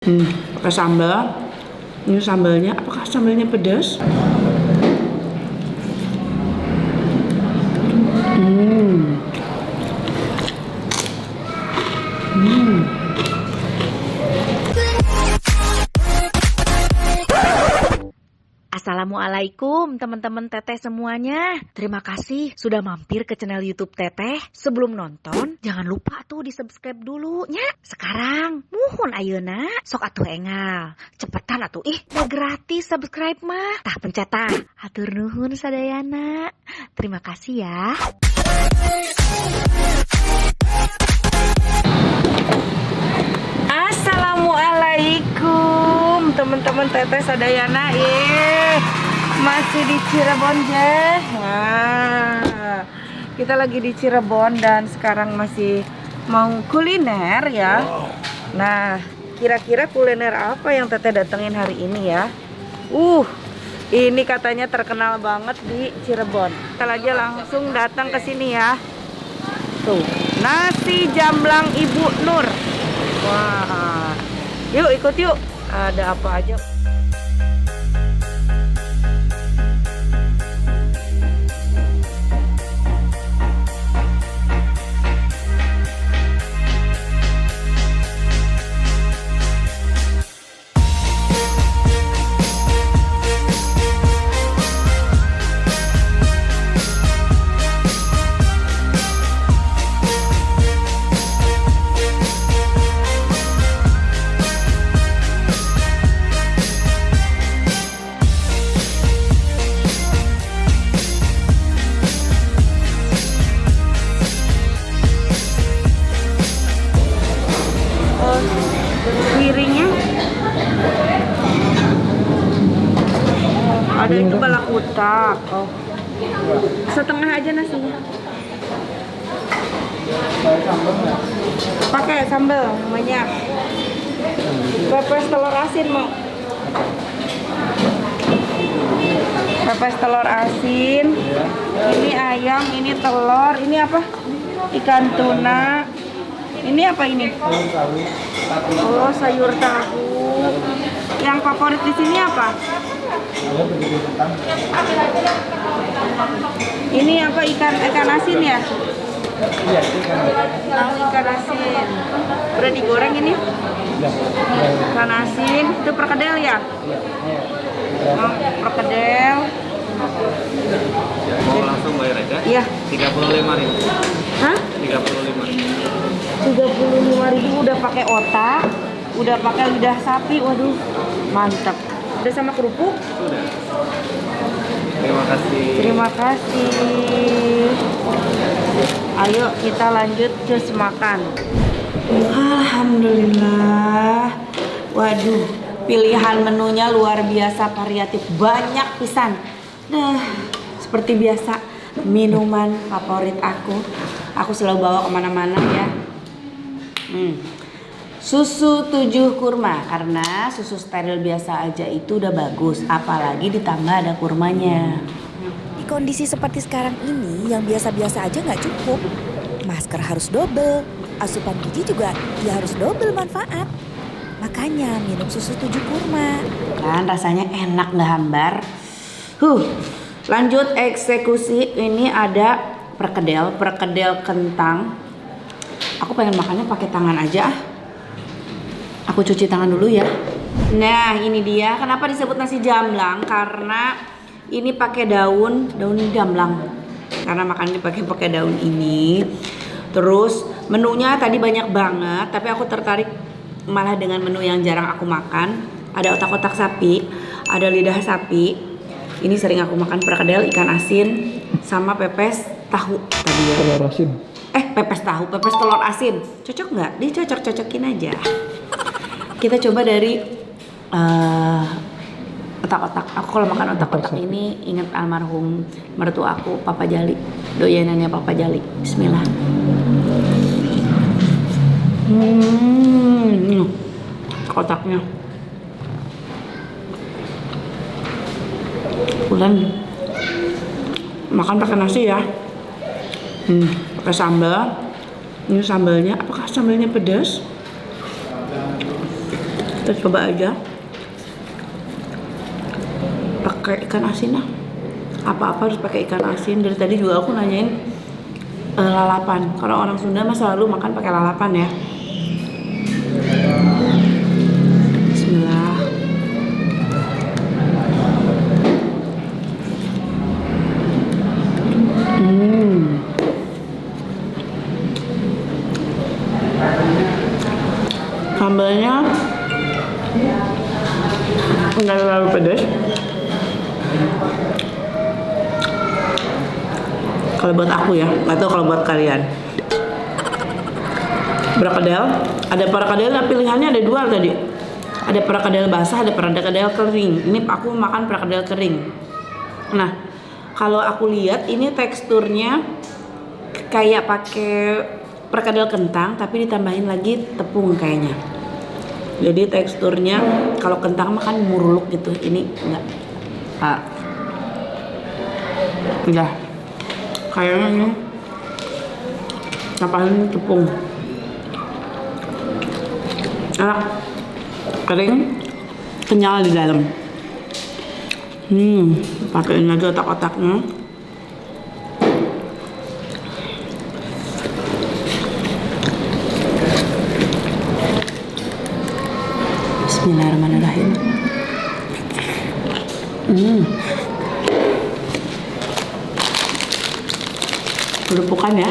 Pakai sambal. Ini sambalnya, apakah sambalnya pedas? Assalamualaikum teman-teman Teteh semuanya. Terima kasih sudah mampir ke channel YouTube Teteh. Sebelum nonton, jangan lupa tuh di subscribe dulu nya. Sekarang, muhun ayeuna, sok atuh engal. Cepetan atuh, udah gratis subscribe mah. Tah pencet tah. Hatur nuhun sadayana. Terima kasih ya. Assalamualaikum teman-teman Teteh sadayana. Masih di Cirebon ya. Nah, kita lagi di Cirebon dan sekarang masih mau kuliner ya. Nah, kira-kira kuliner apa yang Teteh datengin hari ini ya? Ini katanya terkenal banget di Cirebon. Kita aja langsung datang ke sini ya. Tuh, nasi jamblang Ibu Nur. Wah, yuk ikut yuk. Ada apa aja? Piringnya ada itu balakutak. Setengah aja nasinya. Pakai sambal banyak. Pepes telur asin mau. Pepes telur asin. Ini ayam, ini telur, ini apa? Ikan tuna. Ini apa ini? Oh, sayur tahu. Yang favorit di sini apa? Ini apa, ikan asin ya? Tahu ikan asin. Udah digoreng ini? Ikan asin, itu perkedel ya? Oh, perkedel. Mau langsung bayar aja? Iya. 35.000. Hah? 35. 35.000 udah pakai otak, udah pakai lidah sapi. Waduh, mantap. Udah sama kerupuk? Sudah. Terima kasih. Terima kasih. Ayo kita lanjut ke makan. Alhamdulillah. Waduh, pilihan menunya luar biasa variatif, banyak pisan. Nah, seperti biasa minuman favorit aku selalu bawa kemana-mana ya. Susu 7 kurma, karena susu steril biasa aja itu udah bagus, apalagi ditambah ada kurmanya. Di kondisi seperti sekarang ini, yang biasa-biasa aja nggak cukup. Masker harus double, asupan gizi juga ya harus double manfaat. Makanya minum susu 7 kurma. Kan rasanya enak nggak hambar. Lanjut eksekusi. Ini ada perkedel kentang. Aku pengen makannya pakai tangan aja. Aku cuci tangan dulu ya. Nah, ini dia. Kenapa disebut nasi jamblang? Karena ini pakai daun jamblang. Karena makannya pakai daun ini. Terus menunya tadi banyak banget, tapi aku tertarik malah dengan menu yang jarang aku makan. Ada otak-otak sapi, ada lidah sapi. Ini sering aku makan perkedel, ikan asin, sama pepes tahu tadi ya. Telur asin. Pepes tahu, pepes telur asin. Cocok nggak? Dicocok-cocokin aja. Kita coba dari otak-otak. Aku kalau makan otak-otak ini ingat almarhum mertua aku, Papa Jali. Doyanannya Papa Jali. Bismillah. Otaknya. Bulan makan pakai nasi ya. Pakai sambal. Ini sambalnya, apakah sambalnya pedas? Kita coba aja pakai ikan asin lah. Apa-apa harus pakai ikan asin. Dari tadi juga aku nanyain lalapan. Kalau orang Sunda mah selalu makan pakai lalapan ya. Bismillah. Sambalnya nggak terlalu pedas. Kalau buat aku ya, nggak tahu kalau buat kalian. Perkedel, ada perkedel pilihannya ada dua tadi. Ada perkedel basah, ada perkedel kering. Ini aku makan perkedel kering. Nah, kalau aku lihat ini teksturnya kayak pakai perkedel kentang tapi ditambahin lagi tepung kayaknya. Jadi teksturnya kalau kentang makan muruluk gitu. Ini enggak. Udah. Kayaknya ini tambahin tepung. Kering, kenyal di dalam. Pakein lagi otak-otaknya. Bismillahirrahmanirrahim. Kerupukkan ya.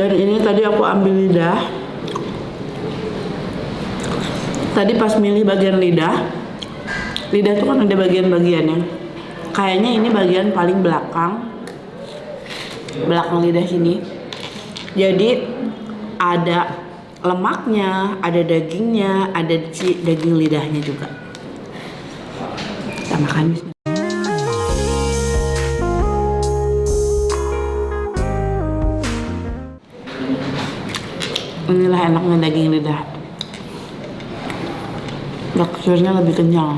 Dan ini tadi aku ambil lidah. Tadi pas milih bagian lidah tuh kan ada bagian-bagiannya. Kayaknya ini bagian paling belakang lidah sini. Jadi ada lemaknya, ada dagingnya, ada daging lidahnya juga. Kita makan. Inilah enaknya daging lidah. Teksturnya lebih kenyal.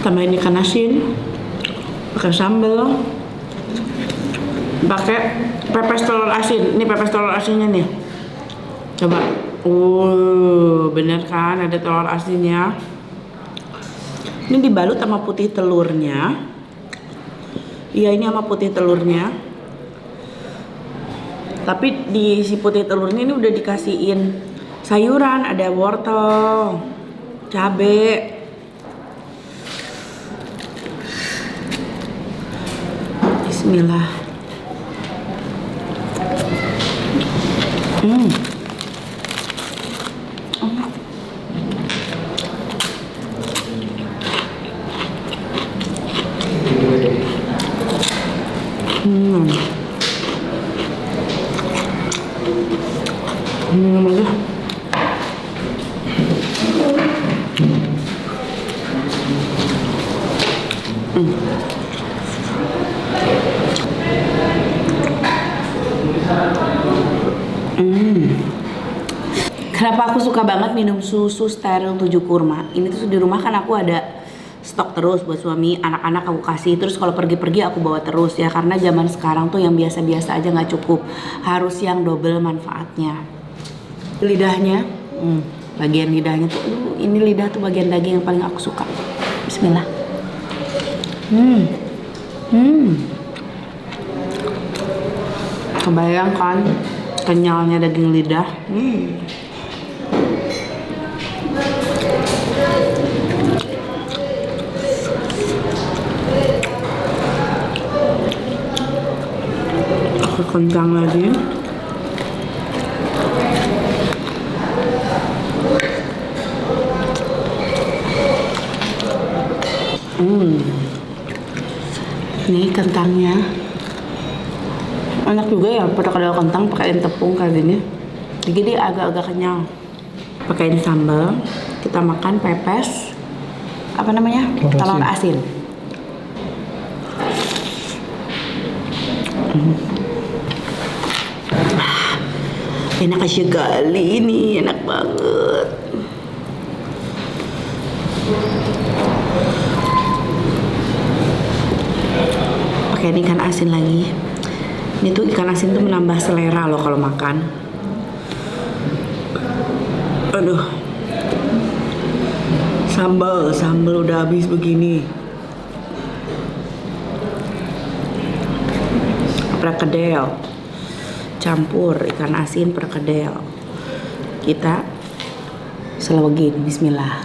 Tambahin ikan asin, pakai sambal, pakai pepes telur asin. Ini pepes telur asinnya nih. Coba. Bener kan ada telur asinnya. Ini dibalut sama putih telurnya. Iya, ini sama putih telurnya. Tapi di si putih telurnya ini udah dikasihin sayuran, ada wortel, cabe. Bismillah. Minum aja. Kenapa aku suka banget minum susu steril 7 kurma? Ini tuh di rumah kan aku ada stok terus buat suami, anak-anak aku kasih. Terus kalau pergi-pergi aku bawa terus ya, karena zaman sekarang tuh yang biasa-biasa aja nggak cukup, harus yang double manfaatnya. Lidahnya, bagian lidahnya tuh, ini lidah tuh bagian daging yang paling aku suka. Bismillah. Kebayang kan kenyalnya daging lidah. Aku kentang lagi. Ini kentangnya. Enak juga ya perkedel kentang pakaiin tepung kayak gini. Jadi agak-agak kenyang. Pakaiin sambal, kita makan pepes. Apa namanya? Telur asin. Enak sekali ini, enak banget. Pakai ikan asin lagi. Ini tuh ikan asin tuh menambah selera loh kalau makan. Aduh. Sambal udah habis begini. Perkedel. Campur ikan asin perkedel. Kita selewengin, bismillah.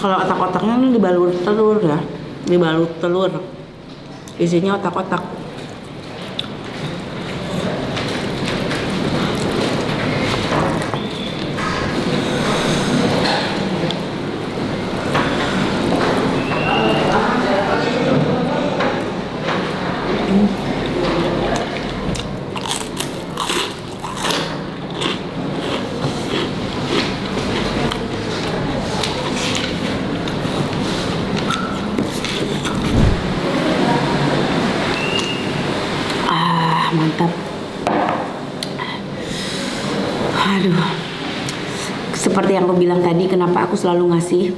Kalau otak-otaknya ini dibalut telur ya, dibalut telur. Isinya otak-otak. Mantap. Aduh. Seperti yang aku bilang tadi, kenapa aku selalu ngasih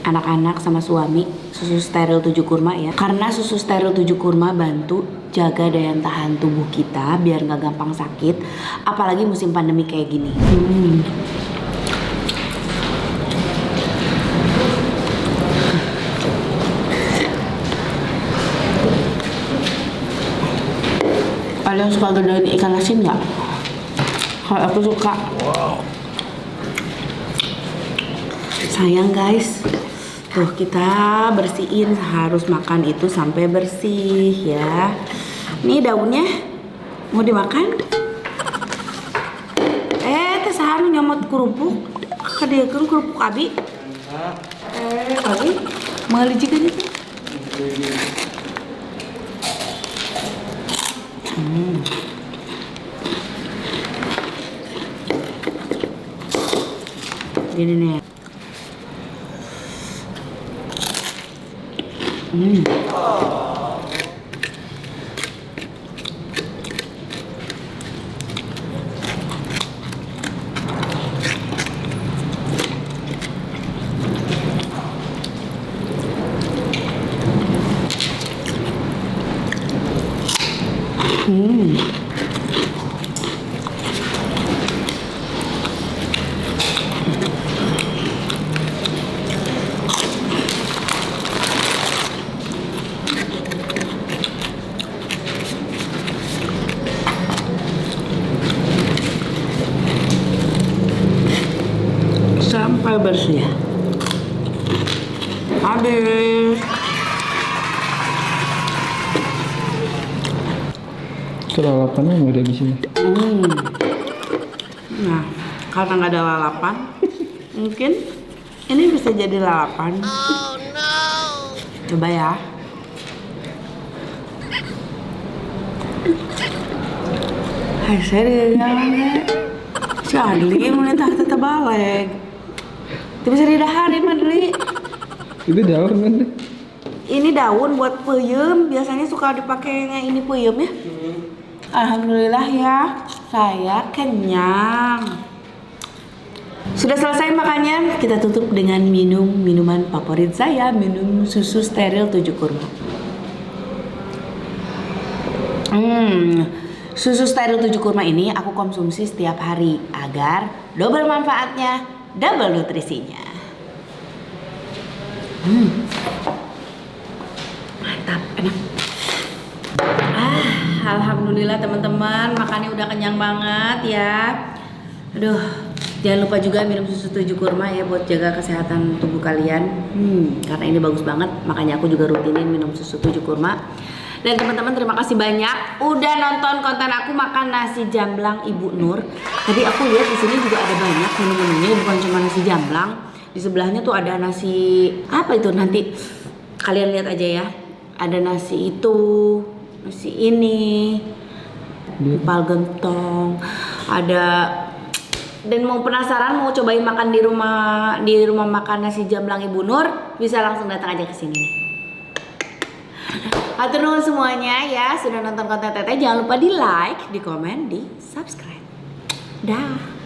anak-anak sama suami susu steril 7 kurma ya? Karena susu steril 7 kurma bantu jaga daya tahan tubuh kita biar nggak gampang sakit, apalagi musim pandemi kayak gini. Kalian suka gedein ikan asin nggak? Kalau aku suka. Sayang guys. Tuh kita bersihin, harus makan itu sampai bersih ya. Ini daunnya mau dimakan? Teh sahan nyomot kerupuk. Kadiekeun kerupuk abi. Abi meuli jiga itu. Gini nih. Sampai bersih. Habis. Itu lalapannya nggak ada di sini. Nah, karena nggak ada lalapan, mungkin ini bisa jadi lalapan. Oh no. Coba ya. Hai serius si Adli menitah tetap balik. Tapi bisa didaharin mah Adli. Itu daun kan? Ini daun buat peyem, biasanya suka dipakainya ini peyem ya. Alhamdulillah ya, saya kenyang. Sudah selesai makannya, kita tutup dengan minuman favorit saya, minum susu steril 7 kurma. Susu steril 7 kurma ini aku konsumsi setiap hari agar double manfaatnya, double nutrisinya. Mantap, enak. Alhamdulillah teman-teman, makannya udah kenyang banget ya. Aduh, jangan lupa juga minum susu 7 kurma ya buat jaga kesehatan tubuh kalian. Karena ini bagus banget, makanya aku juga rutinin minum susu 7 kurma. Dan teman-teman terima kasih banyak udah nonton konten aku makan nasi jamblang Ibu Nur. Tadi aku lihat di sini juga ada banyak menu-menunya, bukan cuma nasi jamblang. Di sebelahnya tuh ada nasi apa itu, nanti kalian lihat aja ya. Ada nasi itu, nasi ini, empal gentong, ada. Dan mau penasaran mau cobain makan di rumah makan nasi jamblang Ibu Nur, bisa langsung datang aja ke sini. Hatur nuhun semuanya ya, sudah nonton konten Teteh. Jangan lupa di like, di komen, di subscribe. Dah.